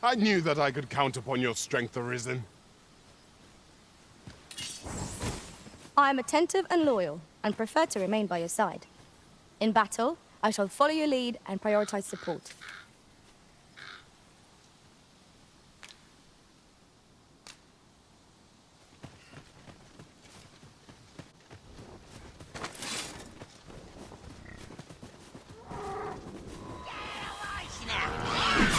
I knew that I could count upon your strength, Arisen. I am attentive and loyal, and prefer to remain by your side. In battle, I shall follow your lead and prioritize support.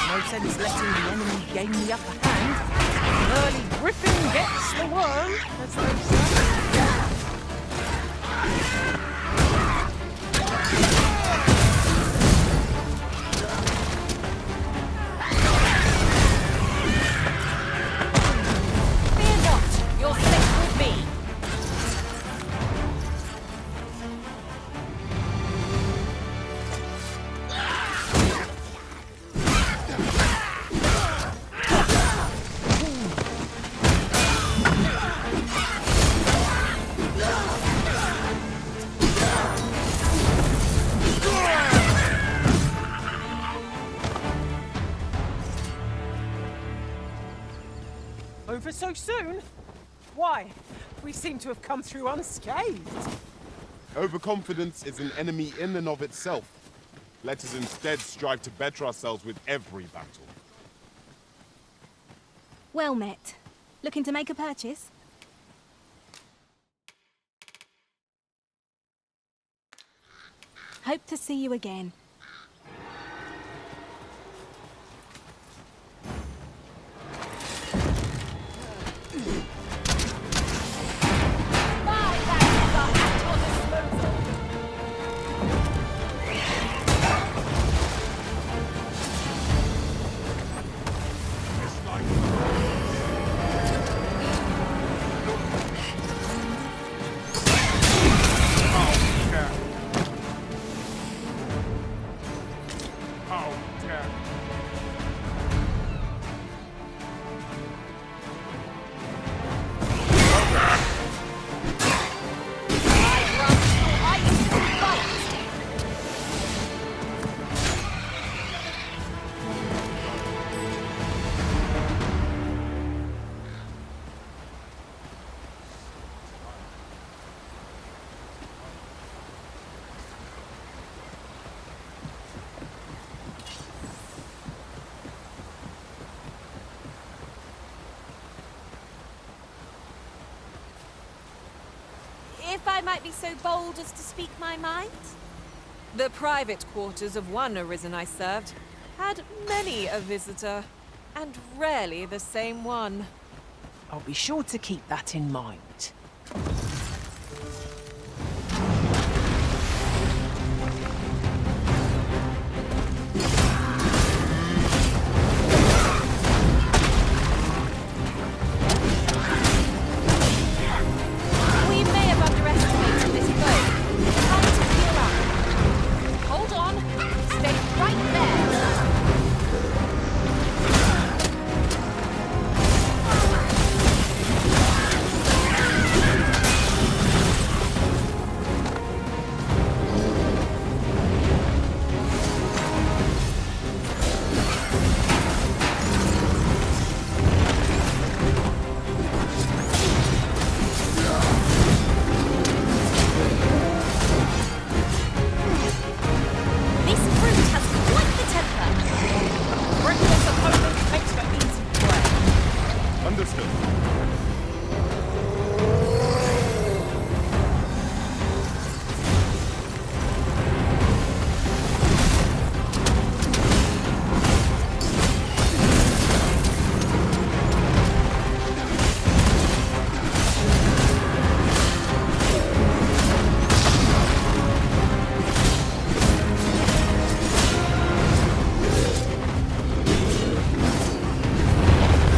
No sense letting the enemy gain the upper hand. An early griffin gets the worm, as they say. Fear not, you're safe with me. Over so soon? Why? We seem to have come through unscathed. Overconfidence is an enemy in and of itself. Let us instead strive to better ourselves with every battle. Well met. Looking to make a purchase? Hope to see you again. If I might be so bold as to speak my mind? The private quarters of one Arisen I served had many a visitor, and rarely the same one. I'll be sure to keep that in mind. We may have underestimated this foe. Time to gear up. Hold on. Stay right there. This brute has quite the temper. Reckless opponent makes for easy play. Understood.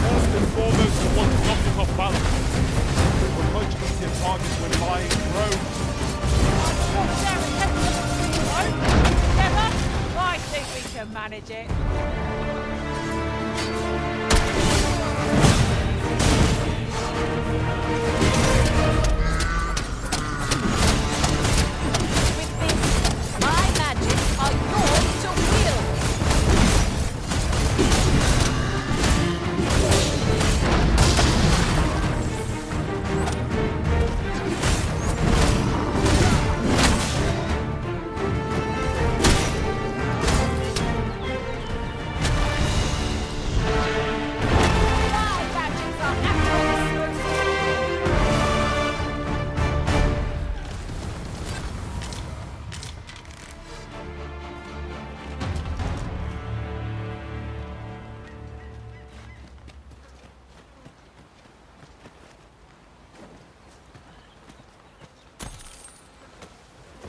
First and foremost, you want to knock it off balance. Your approach meets your target when lying prone. Together, I think we can manage it. With this, my magic are yours to wield.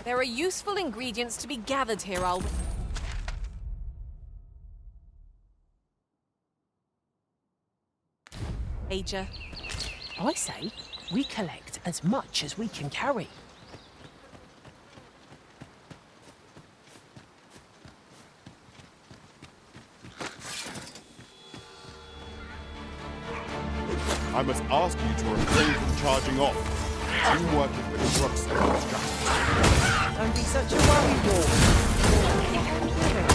There are useful ingredients to be gathered here, I'll... Major. I say we collect as much as we can carry. I must ask you to refrain from charging off. Teamwork is the crux of our strategy. Don't be such a worry wart. Get on with it.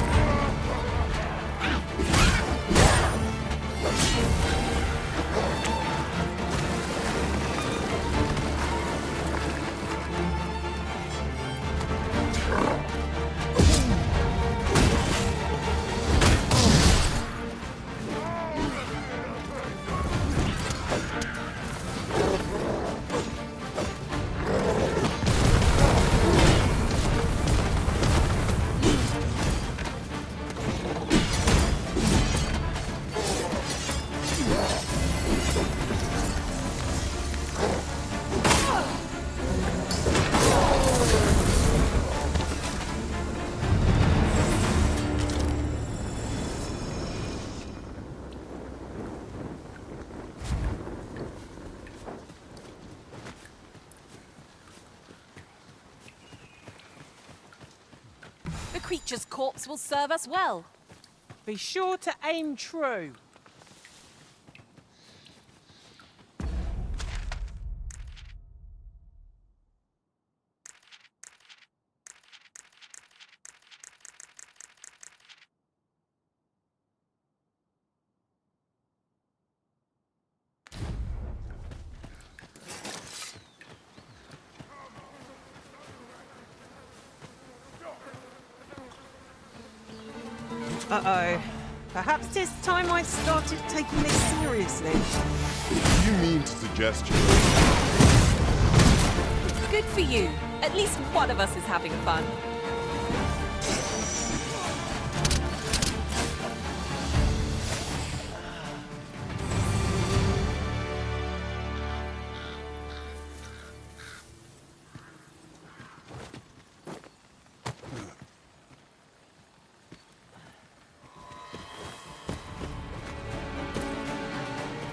The creature's corpse will serve us well. Be sure to aim true. Uh-oh. Perhaps it's time I started taking this seriously. You mean to suggest you... Good for you. At least one of us is having fun.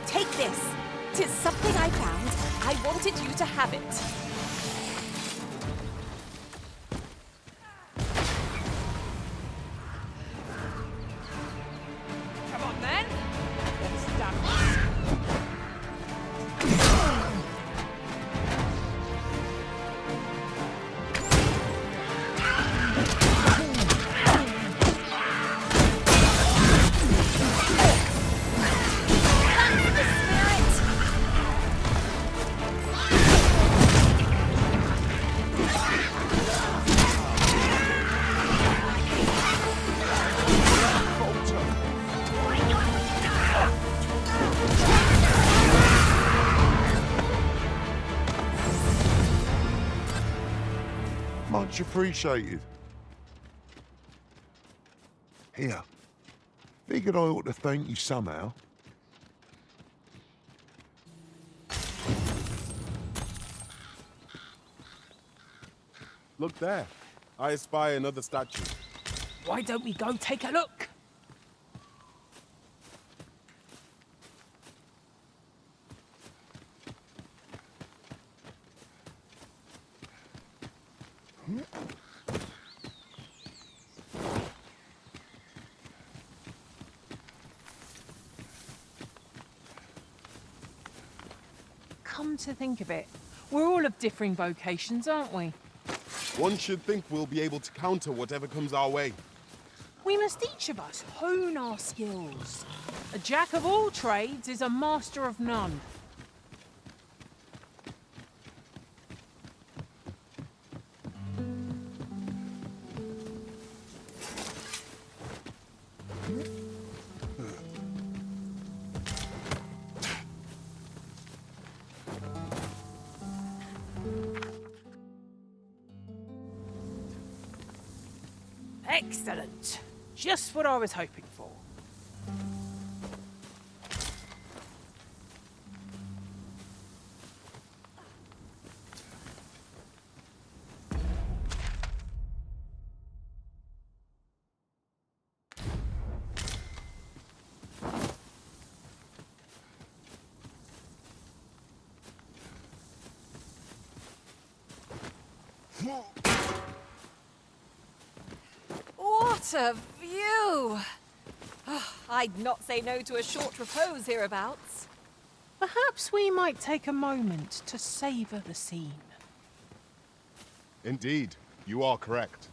Take this. 'Tis something I found. I wanted you to have it. Come on, then. Let's dance. Much appreciated. Here. Figured I ought to thank you somehow. Look there. I espy another statue. Why don't we go take a look? Come to think of it, we're all of differing vocations, aren't we? One should think we'll be able to counter whatever comes our way. We must each of us hone our skills. A jack of all trades is a master of none. Excellent. Just what I was hoping for. What a view! Oh, I'd not say no to a short repose hereabouts. Perhaps we might take a moment to savour the scene. Indeed, you are correct.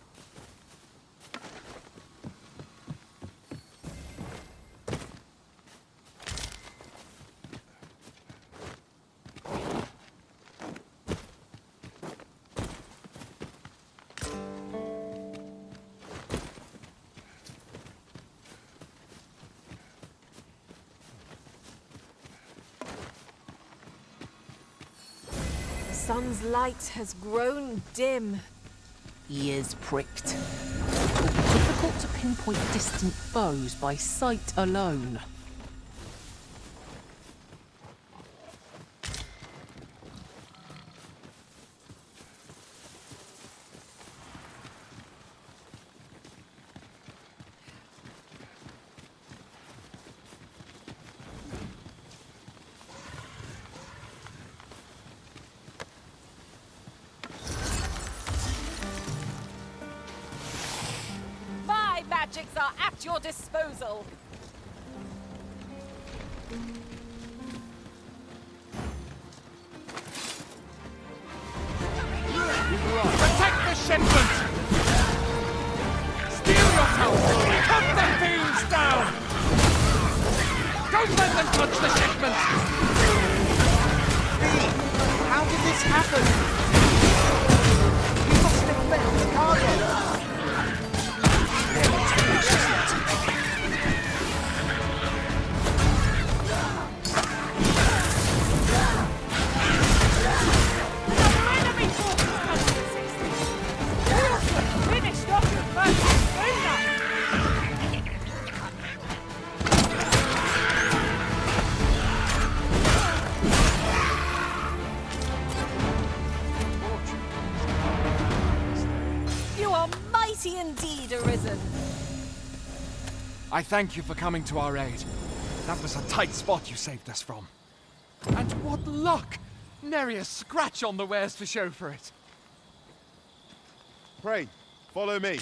The sun's light has grown dim. Ears pricked. It will be difficult to pinpoint distant foes by sight alone. My magics are at your disposal. Protect the shipment! Steal your help! Cut the thieves down! Don't let them touch the shipment! How did this happen? We must have met the cargo. You are mighty indeed, Arisen. I thank you for coming to our aid. That was a tight spot you saved us from. And what luck! Nary a scratch on the wares to show for it. Pray, follow me.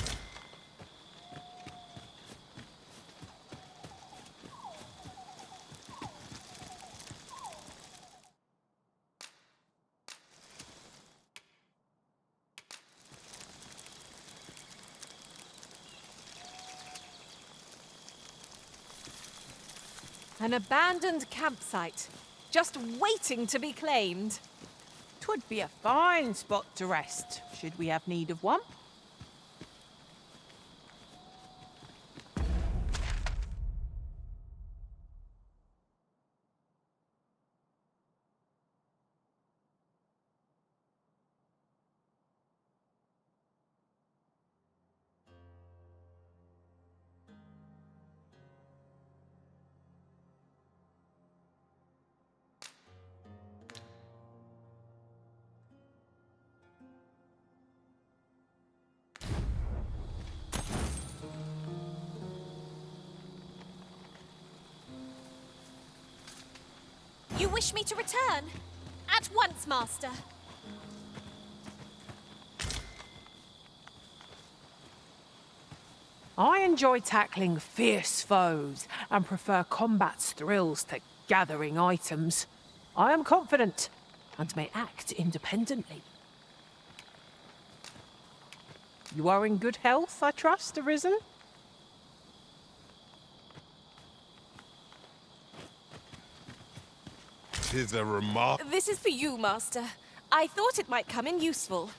An abandoned campsite, just waiting to be claimed. 'Twould be a fine spot to rest, should we have need of one. You wish me to return? At once, Master. I enjoy tackling fierce foes and prefer combat's thrills to gathering items. I am confident and may act independently. You are in good health, I trust, Arisen? Tis a remark. This is for you, Master. I thought it might come in useful.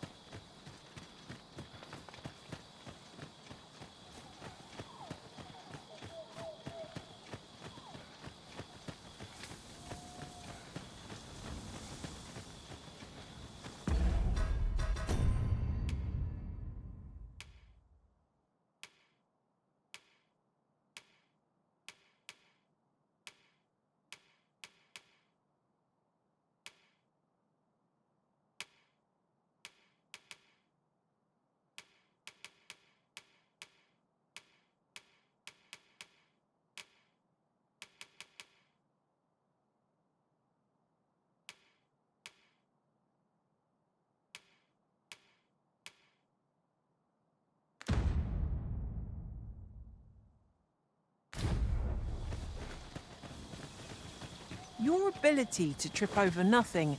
Your ability to trip over nothing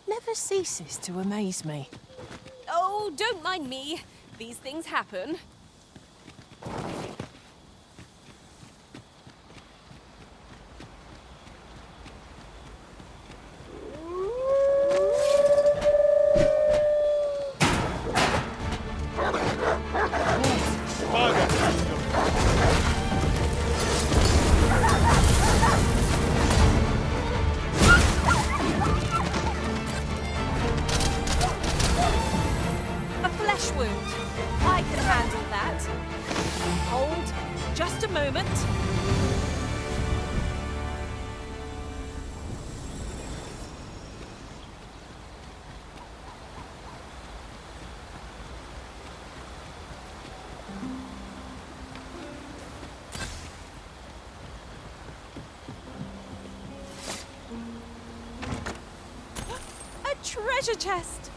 never ceases to amaze me. Oh, don't mind me. These things happen. Father, A flesh wound. I can handle that. Hold. Just a moment. A treasure chest!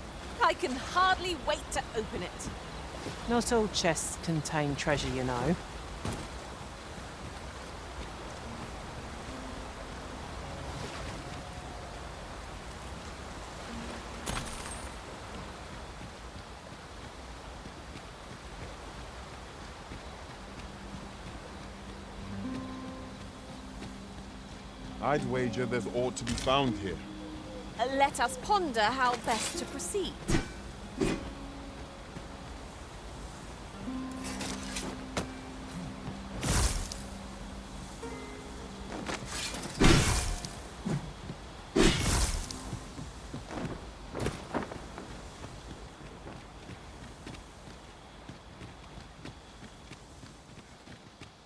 I can hardly wait to open it. Not all chests contain treasure, you know. I'd wager there's aught to be found here. Let us ponder how best to proceed.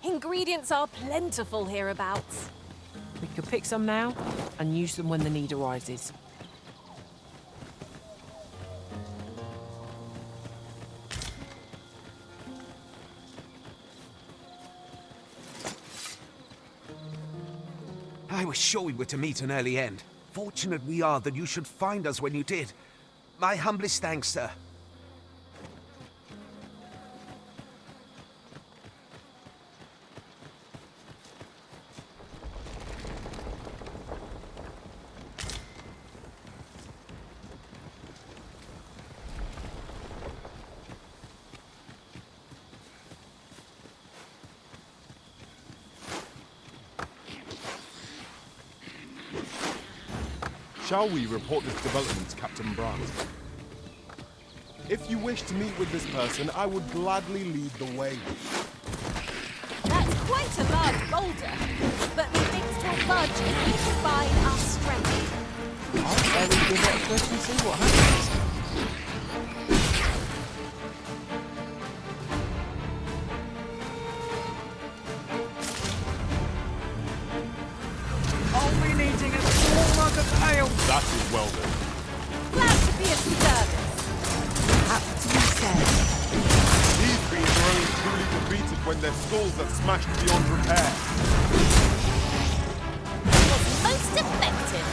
Ingredients are plentiful hereabouts. We could pick some now and use them when the need arises. I was sure we were to meet an early end. Fortunate we are that you should find us when you did. My humblest thanks, sir. Shall we report this development to Captain Brandt? If you wish to meet with this person, I would gladly lead the way. That's quite a large boulder, but methinks will budge if we combine our strength. I'll bury the next person and see what happens. I'll be needing a small mug of ale. That is well done. Glad to be of service. These beings are only truly defeated when their skulls are smashed beyond repair. Was most effective.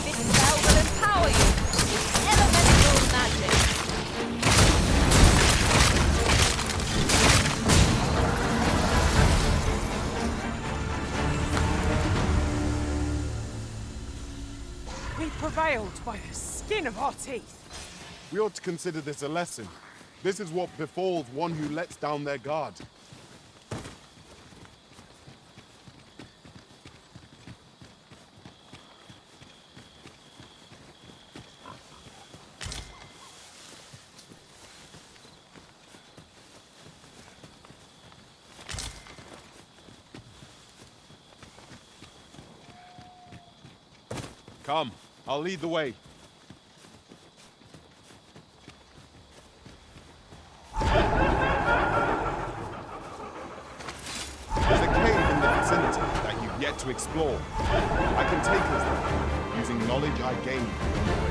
This spell will empower you with elemental magic. We prevailed by the skin of our teeth. We ought to consider this a lesson. This is what befalls one who lets down their guard. Come, I'll lead the way. There's a cave in the vicinity that you've yet to explore. I can take us there, using knowledge I gained beyond the rift.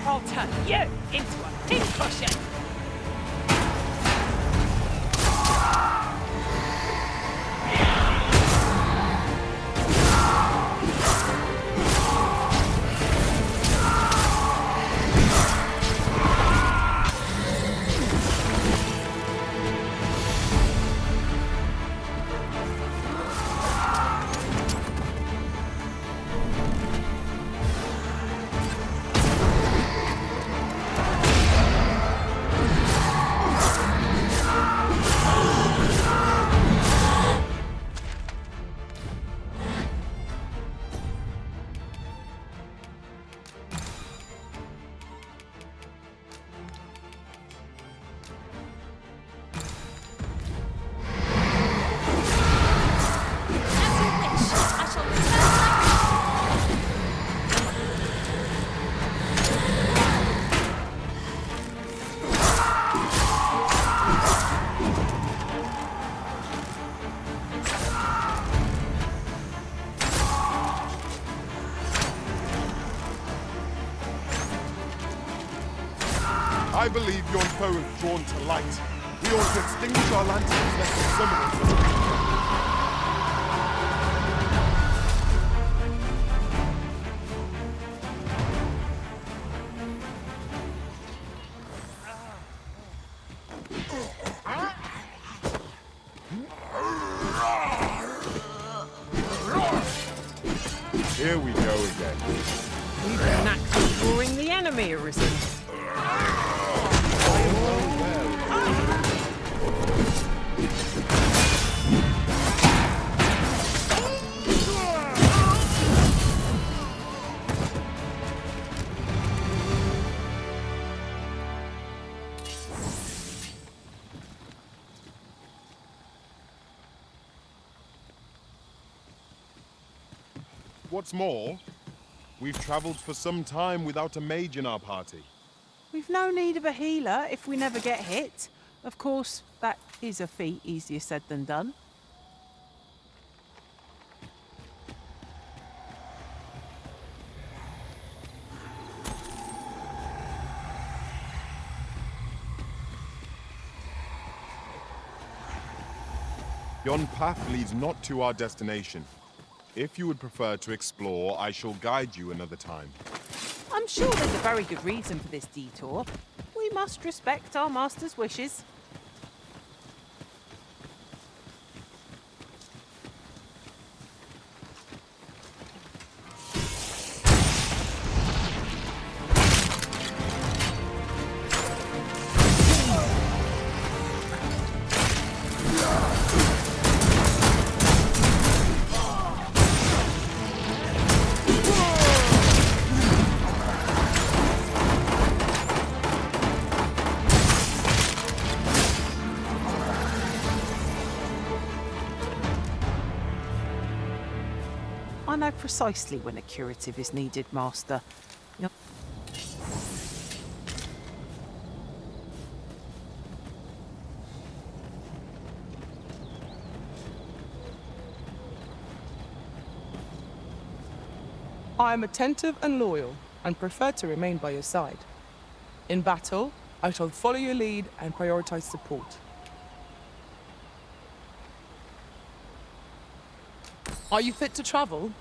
I'll turn you believe yon foe is drawn to light. We ought to extinguish our lanterns lest the summoners... Here we go again. You've an act of drawing the enemy, Arisen. What's more, we've travelled for some time without a mage in our party. We've no need of a healer if we never get hit. Of course, that is a feat easier said than done. Yon path leads not to our destination. If you would prefer to explore, I shall guide you another time. I'm sure there's a very good reason for this detour. We must respect our master's wishes. I know precisely when a curative is needed, Master. I am attentive and loyal, and prefer to remain by your side. In battle, I shall follow your lead and prioritize support. Are you fit to travel?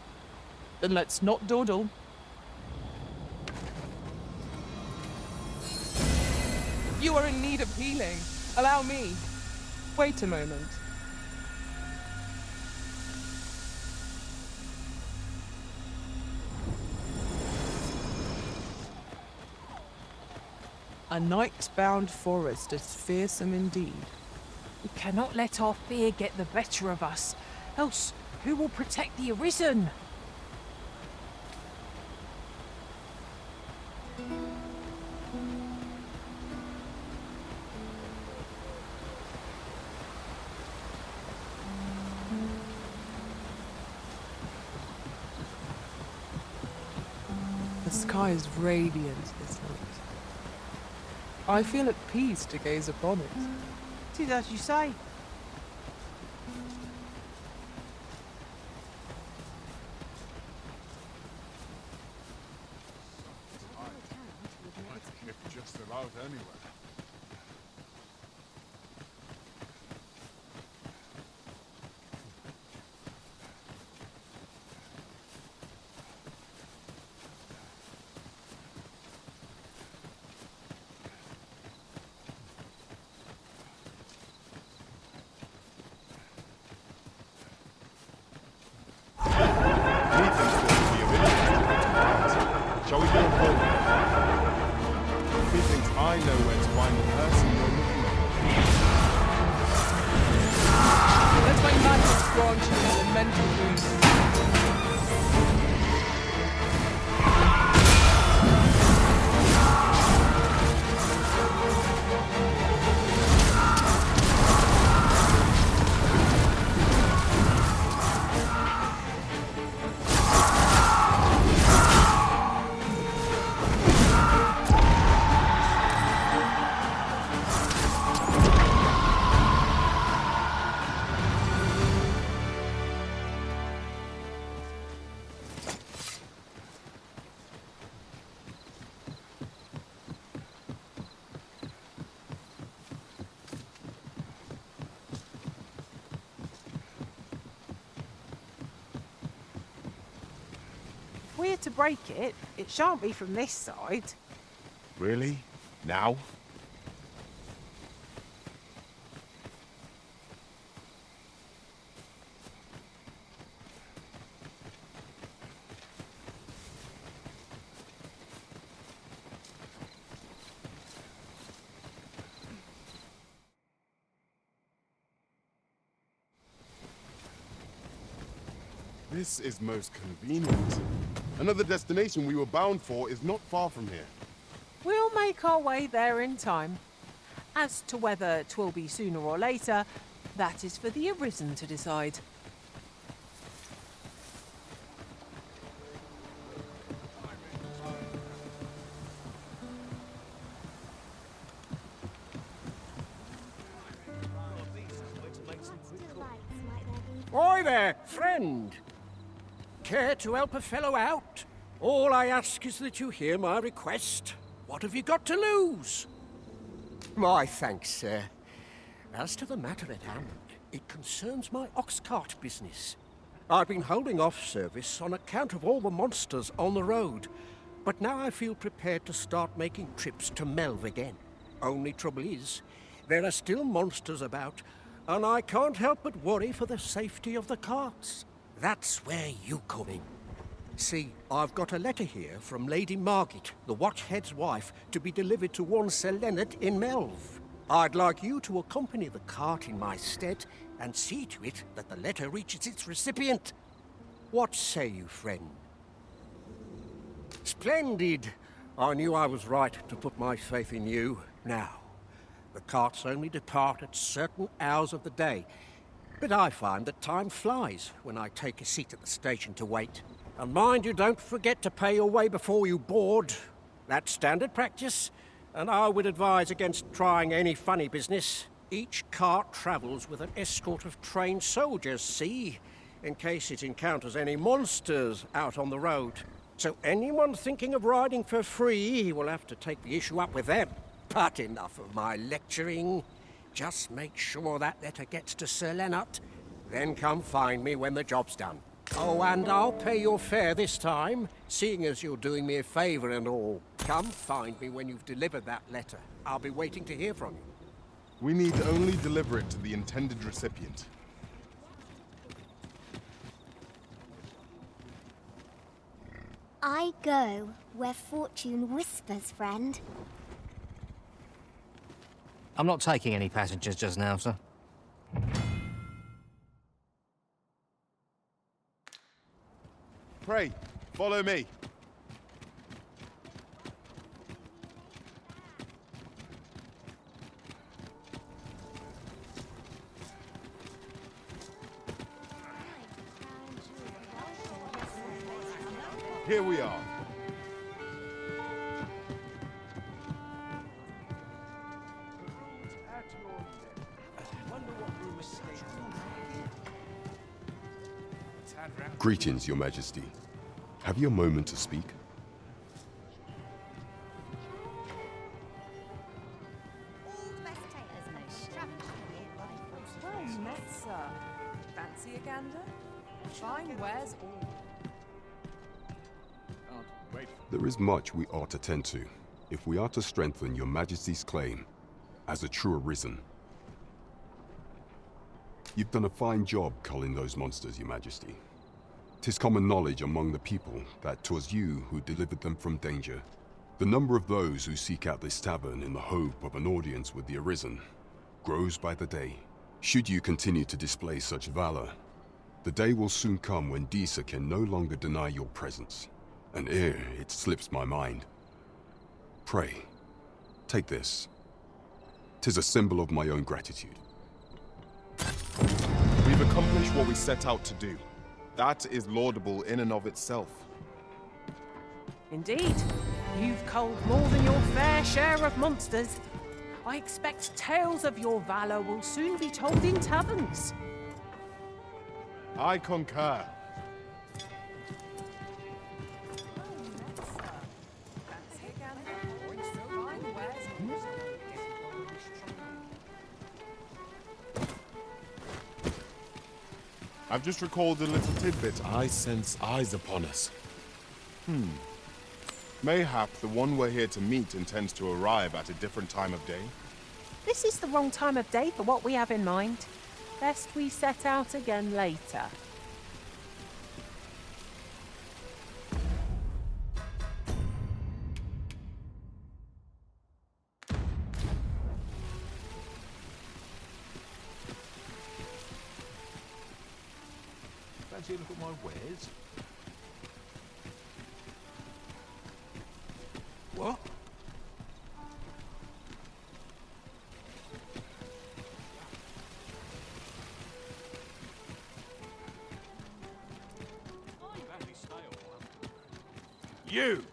Then let's not dawdle. You are in need of healing. Allow me. Wait a moment. A night-bound forest is fearsome indeed. We cannot let our fear get the better of us, else who will protect the Arisen? The sky is radiant this night. I feel at peace to gaze upon it. It is as you say. If just about anywhere. Shall we go forward? Methinks I know where we're to break it, it shan't be from this side. Really? Now? This is most convenient. Another destination we were bound for is not far from here. We'll make our way there in time. As to whether 'twill be sooner or later, that is for the Arisen to decide. Oi there, friend! Care to help a fellow out? All I ask is that you hear my request. What have you got to lose? My thanks, sir. As to the matter at hand, it concerns my ox cart business. I've been holding off service on account of all the monsters on the road, but now I feel prepared to start making trips to Melv again. Only trouble is, there are still monsters about, and I can't help but worry for the safety of the carts. That's where you come in. See, I've got a letter here from Lady Margit, the Watchhead's wife, to be delivered to one Sir Leonard in Melv. I'd like you to accompany the cart in my stead and see to it that the letter reaches its recipient. What say you, friend? Splendid! I knew I was right to put my faith in you. Now, the carts only depart at certain hours of the day, but I find that time flies when I take a seat at the station to wait. And mind you don't forget to pay your way before you board. That's standard practice, and I would advise against trying any funny business. Each cart travels with an escort of trained soldiers, see, in case it encounters any monsters out on the road. So anyone thinking of riding for free will have to take the issue up with them. But enough of my lecturing. Just make sure that letter gets to Sir Leonard, then come find me when the job's done. Oh, and I'll pay your fare this time, seeing as you're doing me a favour and all. Come find me when you've delivered that letter. I'll be waiting to hear from you. We need only deliver it to the intended recipient. I go where fortune whispers, friend. I'm not taking any passengers just now, sir. Pray, follow me. Here we are. Greetings, Your Majesty. Have you a moment to speak? Well met, sir. Fancy a gander? Fine wares all. There is much we ought to tend to, if we are to strengthen Your Majesty's claim as a true Arisen. You've done a fine job culling those monsters, Your Majesty. 'Tis common knowledge among the people that 'twas you who delivered them from danger. The number of those who seek out this tavern in the hope of an audience with the Arisen grows by the day. Should you continue to display such valor, the day will soon come when Disa can no longer deny your presence. And ere it slips my mind, pray, take this. 'Tis a symbol of my own gratitude. We've accomplished what we set out to do. That is laudable in and of itself. Indeed. You've culled more than your fair share of monsters. I expect tales of your valor will soon be told in taverns. I concur. I've just recalled a little tidbit. I sense eyes upon us. Mayhap the one we're here to meet intends to arrive at a different time of day? This is the wrong time of day for what we have in mind. Best we set out again later. Fancy a look at my wares? What? You!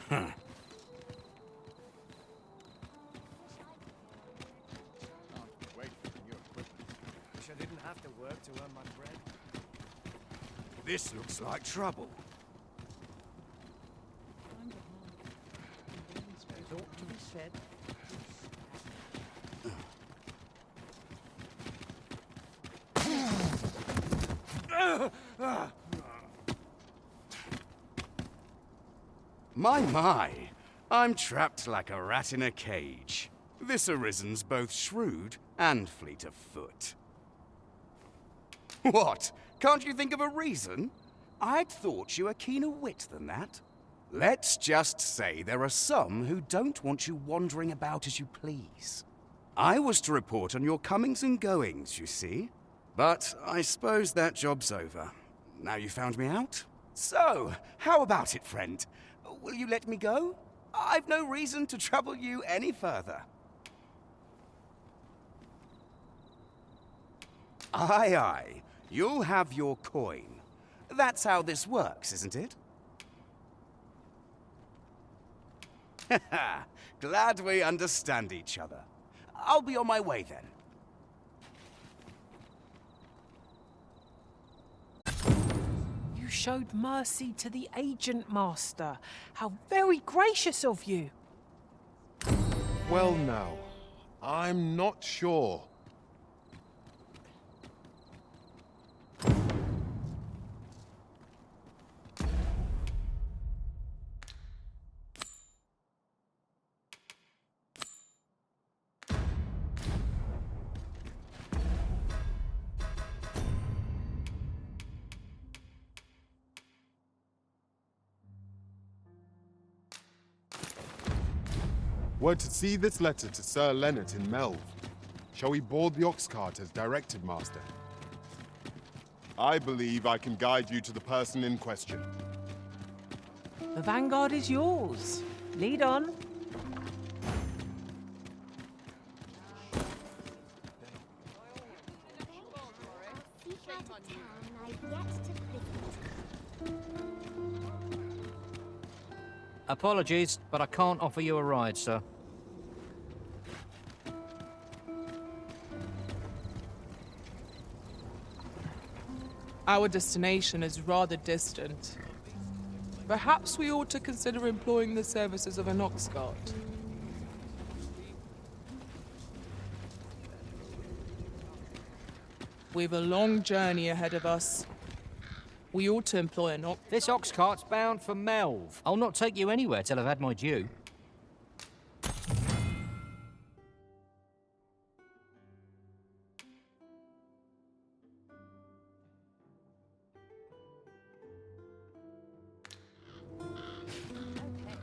Huh. Wish I didn't have to work to earn my bread. This looks like trouble. There's ought to be said. My, I'm trapped like a rat in a cage. This Arisen's both shrewd and fleet of foot. What? Can't you think of a reason? I'd thought you were keener wit than that. Let's just say there are some who don't want you wandering about as you please. I was to report on your comings and goings, you see. But I suppose that job's over. Now you found me out? So, how about it, friend? Will you let me go? I've no reason to trouble you any further. Aye, aye. You'll have your coin. That's how this works, isn't it? Haha, glad we understand each other. I'll be on my way then. You showed mercy to the Agent Master. How very gracious of you. Well now, I'm not sure. We're to see this letter to Sir Leonard in Melve. Shall we board the ox cart as directed, Master? I believe I can guide you to the person in question. The vanguard is yours. Lead on. Apologies, but I can't offer you a ride, sir. Our destination is rather distant. Perhaps we ought to consider employing the services of an ox cart. We've a long journey ahead of us. We ought to employ an ox... This ox cart's bound for Melve. I'll not take you anywhere till I've had my due.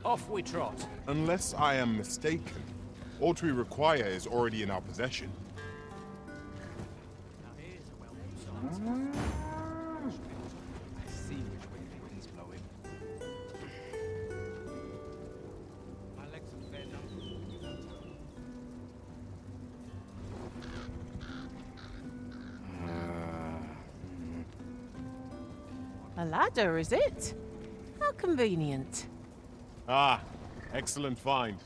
Off we trot. Unless I am mistaken, what we require is already in our possession. A ladder, is it? How convenient. Ah, excellent find.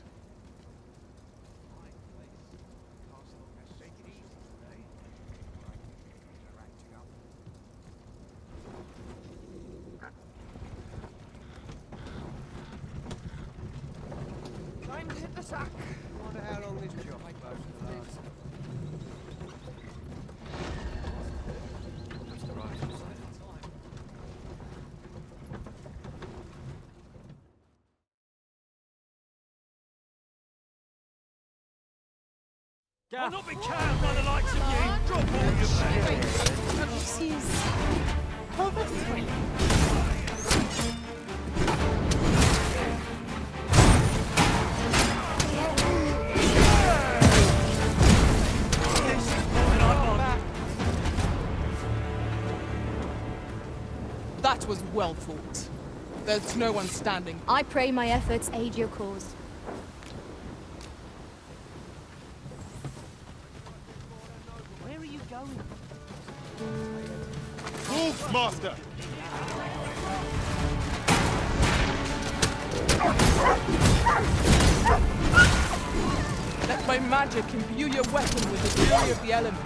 Time to hit the sack. Wonder how long this job lasts. That's the right side. I'll not be cowed by the likes of you. Drop all your bags. This is overthrown. That was well fought. There's no one standing. I pray my efforts aid your cause. Where are you going? Wolves, Master! Let my magic imbue your weapon with the fury of the elements.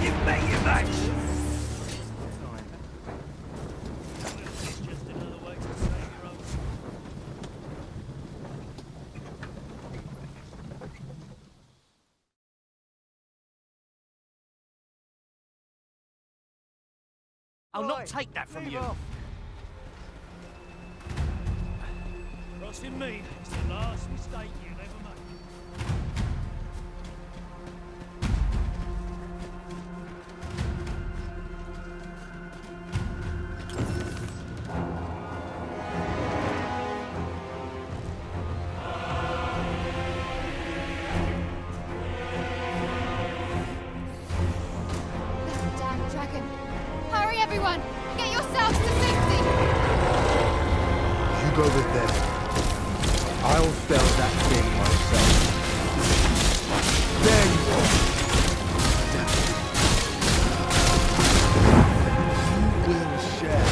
You've met your match! I'll not take that from you. Crossing me is the last mistake you'll ever make. Damn dragon. Hurry, everyone! Get yourselves to safety! You go with them. I'll fell that thing myself. There you are. You will share.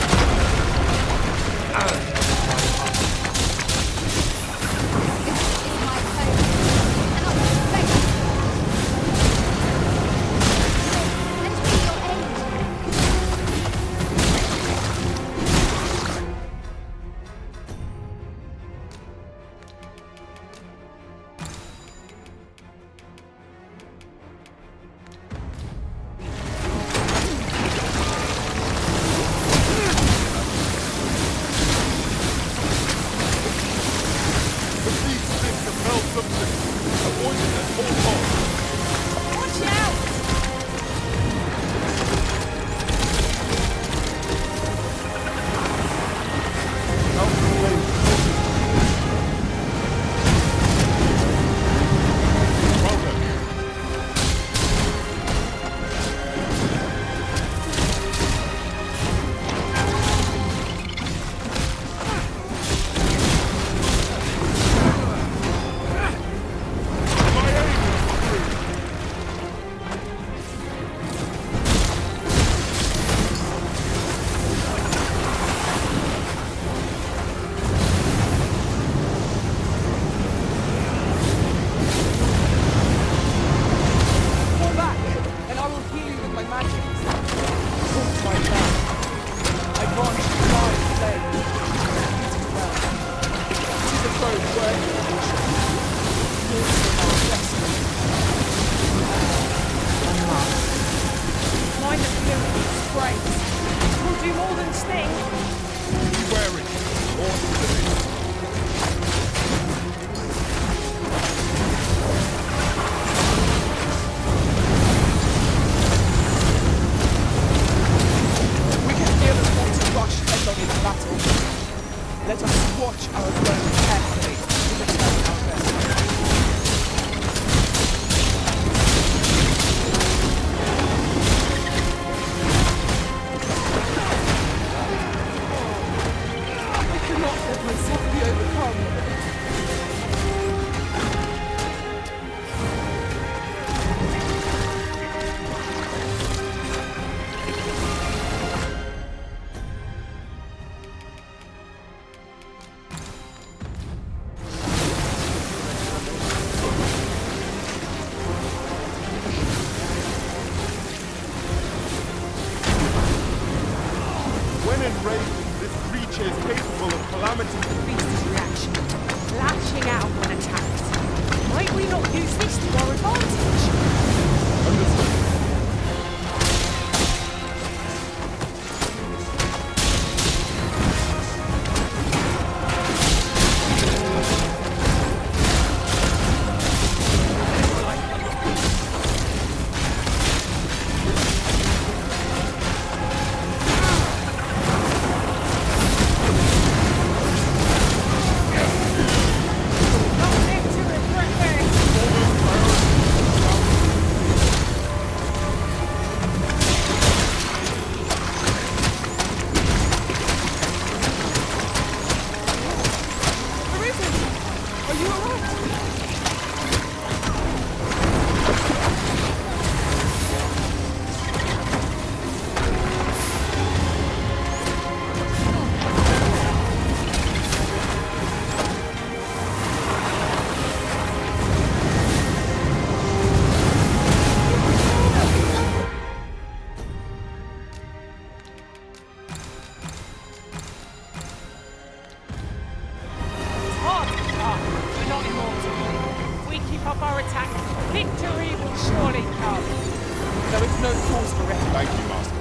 have no cause for refuge. Thank you, Master.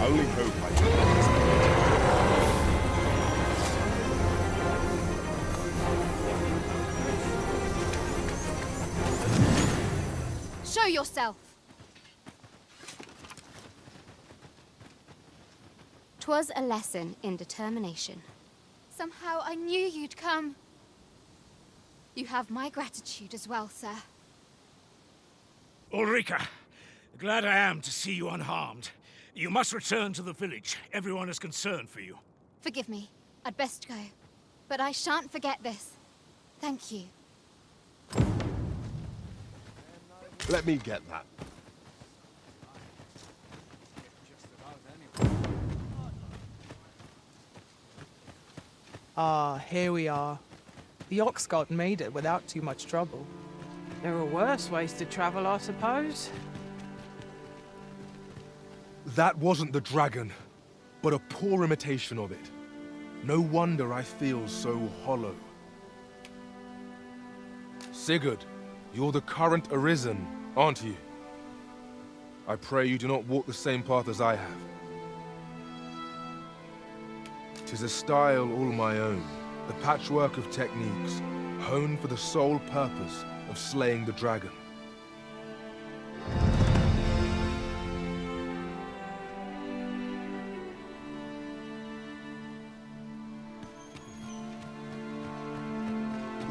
Only hope I can Show yourself! 'Twas a lesson in determination. Somehow I knew you'd come. You have my gratitude as well, sir. Ulrika, glad I am to see you unharmed. You must return to the village. Everyone is concerned for you. Forgive me. I'd best go. But I shan't forget this. Thank you. Let me get that. Ah, here we are. The Oxguard made it without too much trouble. There are worse ways to travel, I suppose. That wasn't the dragon, but a poor imitation of it. No wonder I feel so hollow. Sigurd, you're the current Arisen, aren't you? I pray you do not walk the same path as I have. 'Tis a style all my own, the patchwork of techniques, honed for the sole purpose of slaying the dragon.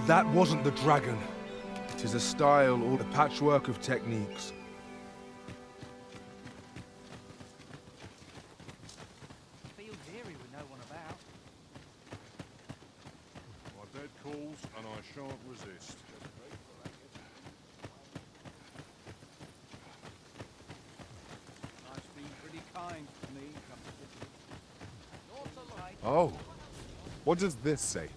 That wasn't the dragon. It is a style or a patchwork of techniques. Feels eerie with no one about. My bed calls, and I shan't resist. Life's been pretty kind to me. Oh. What does this say?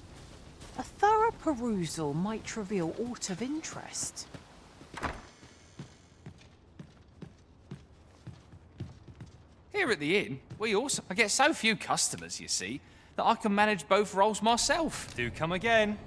A thorough perusal might reveal aught of interest. Here at the inn, I get so few customers, you see, that I can manage both roles myself. Do come again.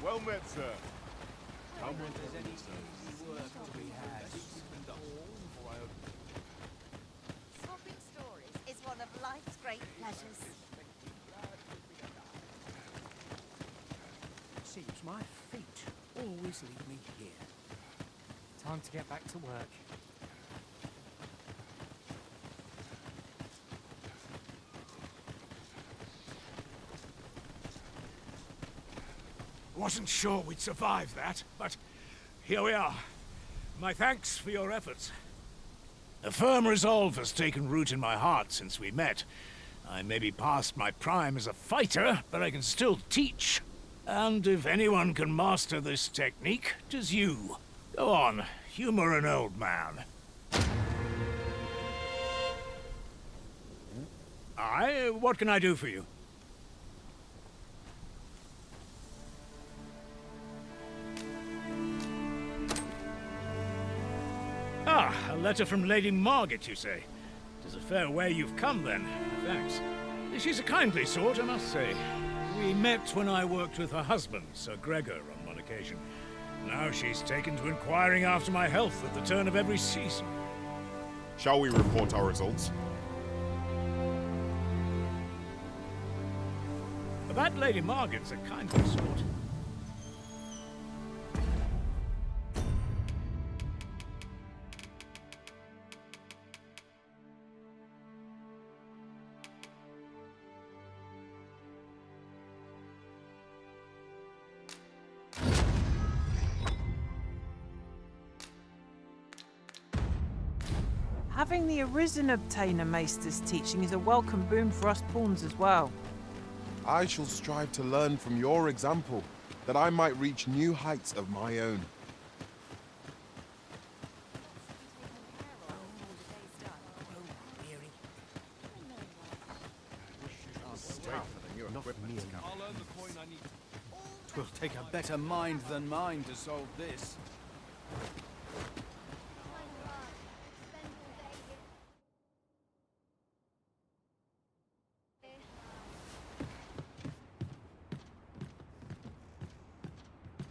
Well met, sir. If there's any easy work to be had. Swapping stories is one of life's great pleasures. Seems my feet always lead me here. Time to get back to work. Wasn't sure we'd survive that, but here we are. My thanks for your efforts. A firm resolve has taken root in my heart since we met. I may be past my prime as a fighter, but I can still teach. And if anyone can master this technique, 'tis you. Go on, humor an old man. Aye, what can I do for you? Ah, a letter from Lady Margaret, you say? 'Tis a fair way you've come, then. Thanks. She's a kindly sort, I must say. We met when I worked with her husband, Sir Gregor, on one occasion. Now she's taken to inquiring after my health at the turn of every season. Shall we report our results? That Lady Margaret's a kindly sort. Having the Arisen obtain a Maester's teaching is a welcome boon for us pawns as well. I shall strive to learn from your example, that I might reach new heights of my own. 'Twill take a better mind than mine to solve this.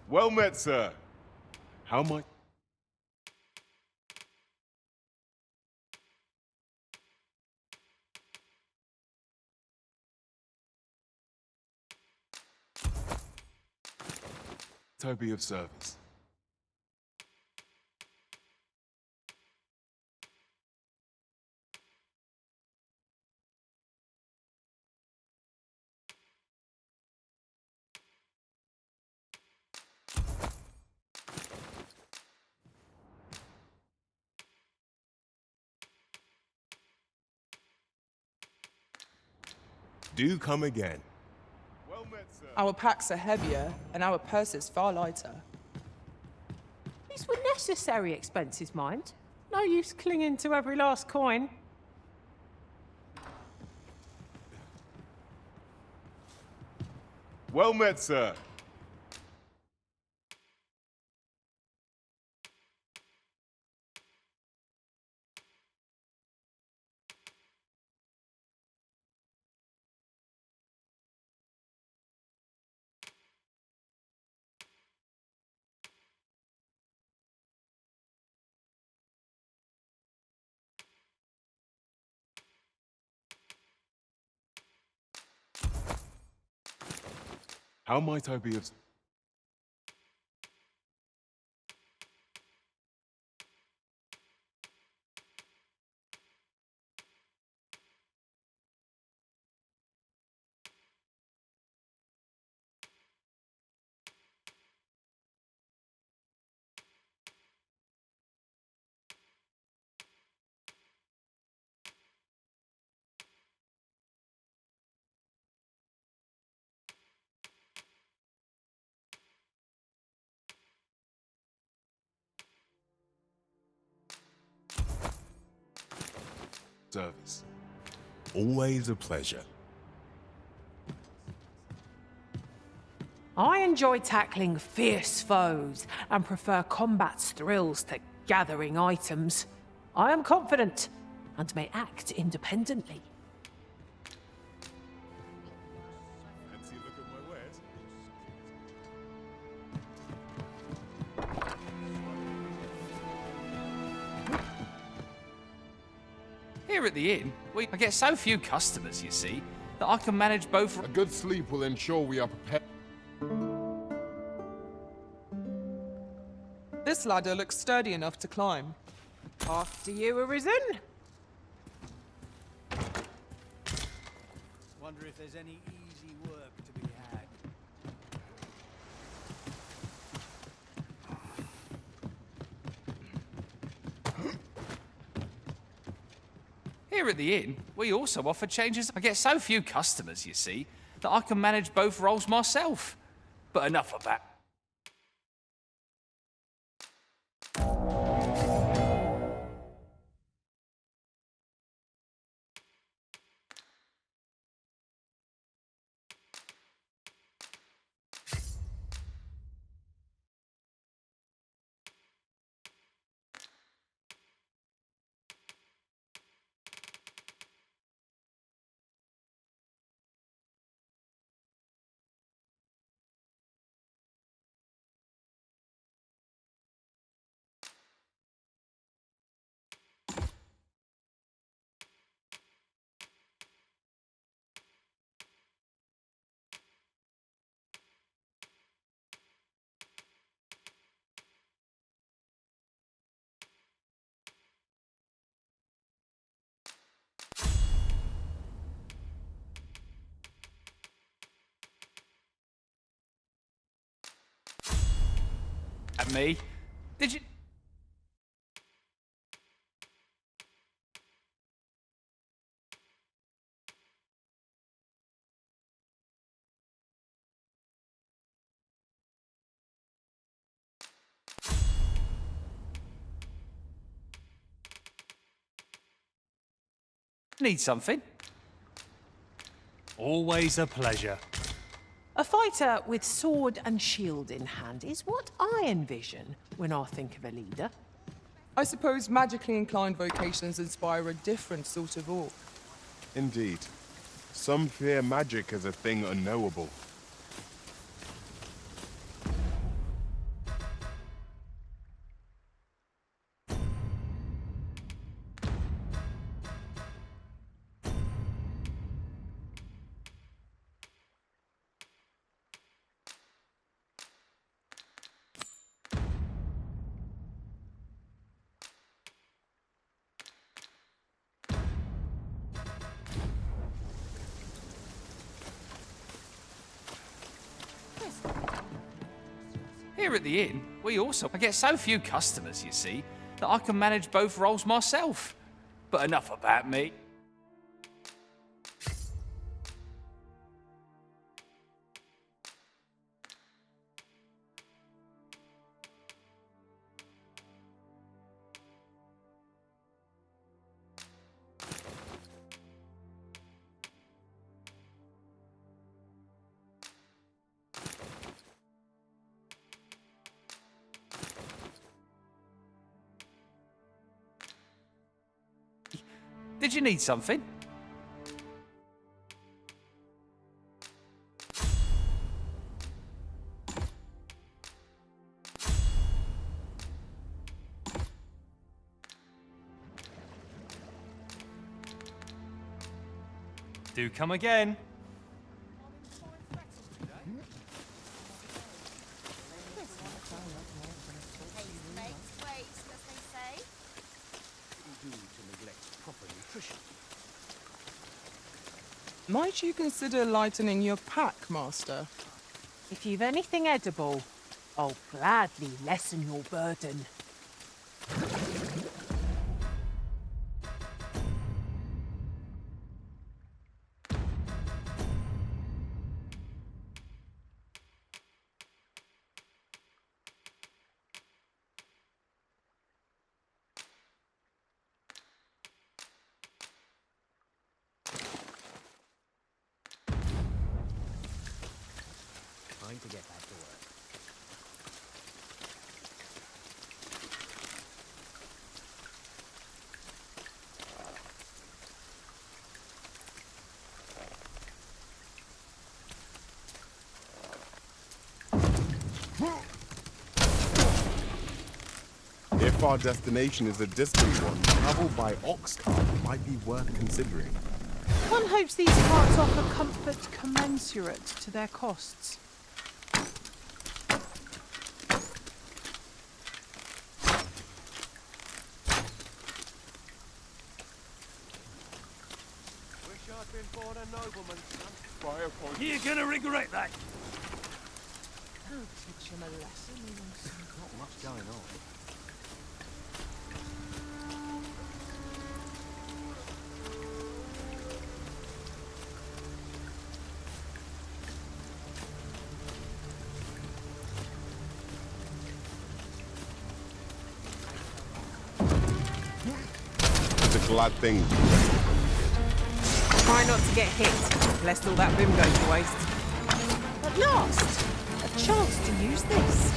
Well met, sir. How might... Toby of service. Do come again. Our packs are heavier, and our purses far lighter. These were necessary expenses, mind. No use clinging to every last coin. Well met, sir. How might I be of... service? Always a pleasure. I enjoy tackling fierce foes and prefer combat's thrills to gathering items. I am confident and may act independently. Fancy a look at my wares? Here at the inn, I get so few customers, you see, that I can manage both... A good sleep will ensure we are prepared. This ladder looks sturdy enough to climb. After you, Arisen. Wonder if there's any easy work to be had. Here at the inn, we also offer changes. I get so few customers, you see, that I can manage both roles myself. But enough of that. At me? Did you... Need something? Always a pleasure. A fighter with sword and shield in hand is what I envision when I think of a leader. I suppose magically inclined vocations inspire a different sort of awe. Indeed. Some fear magic as a thing unknowable. Here at the inn, I get so few customers, you see, that I can manage both roles myself. But enough about me. Did you need something? Do come again. Might you consider lightening your pack, Master? If you've anything edible, I'll gladly lessen your burden. Time to get back to work. If our destination is a distant one, travel by ox cart might be worth considering. One hopes these carts offer comfort commensurate to their costs. Wish I'd been born a nobleman, son. You're gonna regret that. I'll teach him a lesson. Not much going on. It's a glad thing. Try not to get hit, lest all that vim goes to waste. At last, a chance to use this.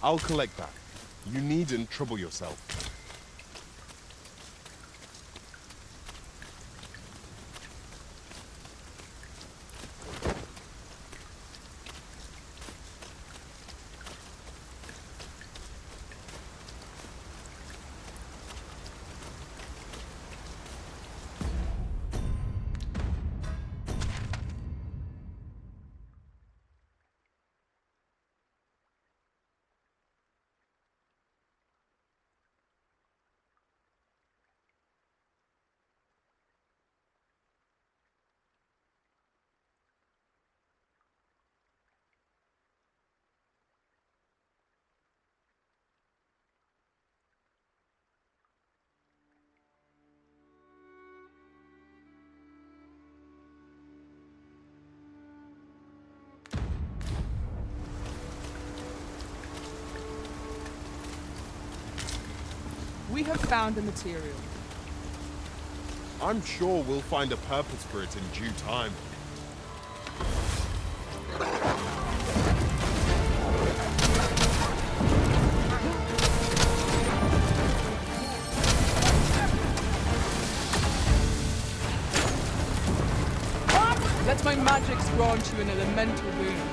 I'll collect that. You needn't trouble yourself. have found the material. I'm sure we'll find a purpose for it in due time. Let my magics grant you an elemental wound.